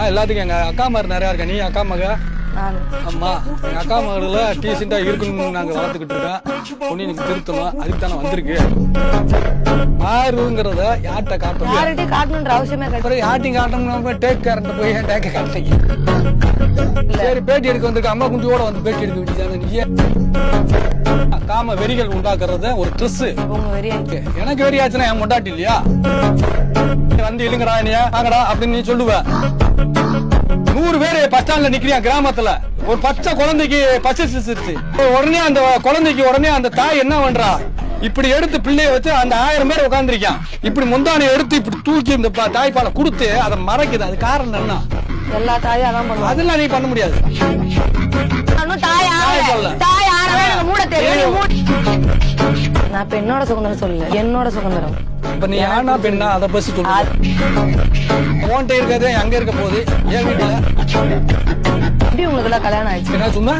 எல்லாத்துக்கும் எங்க அக்கா மாதிரி நிறையா இருக்கா. நீ அக்கா மக? அம்மா எங்க அக்கா மகள டீசெண்டா இருக்கணும்னு நாங்க வளர்த்துக்கிட்டு இருக்கோம். பொண்ணு எனக்கு திருத்தணும், அதுக்கு தானே வந்திருக்கு. மாறுங்கிறத யார்கிட்ட காட்டணும்ன்ற அவசியமே கிடையாது. யார்ட்டையும் காட்டணும். டேக் கரண்ட் போய் டேக்க காட்டுறீங்க. சரி பேட்டி எடுக்க வந்திருக்க அம்மா குஞ்சியோட வந்து பேட்டி எடுக்க வேண்டியதானே. நீ காம வெறிகள் உண்டாக்குறது ஒரு ட்ரெஸ். எனக்கு வெறியாச்சுன்னா என் முண்டாட்டி இல்லையா? வந்து இல்லைங்கடா நீ வாங்கடா அப்படின்னு நீ சொல்லுவ. 100 பேரு பஸ் ஸ்டாண்ட்ல நிக்கிறியா கிராமத்துல. ஒரு பச்சை குழந்தைக்கு பசிச்சிருச்சு. உடனே அந்த குழந்தைக்கு உடனே அந்த தாய் என்ன பண்றா, இப்படி எடுத்து பிள்ளைய வச்சு அந்த 1000 பேர் உட்காந்துருக்கான். இப்படி முந்தானை எடுத்து இப்படி தூக்கி இந்த தாய்ப்பாலை கொடுத்து அதை மறைக்குது. அது காரணம் என்ன? எல்லா தாயும் அதான் பண்ணுவாங்க. அதெல்லாம் நீ பண்ண முடியாது. நான் இப்ப என்னோட சுதந்திரம் சொல்லல, என்னோட சுதந்திரம். இப்ப நீ ஆனா பெண்ணா அதை பத்தி சொல்லு. உன்கிட்ட இருக்கிறது அங்க இருக்க போகுது. என் வீட்டுல எப்படி உங்களுக்கு எல்லாம் கல்யாணம் ஆயிடுச்சு? என்ன சும்மா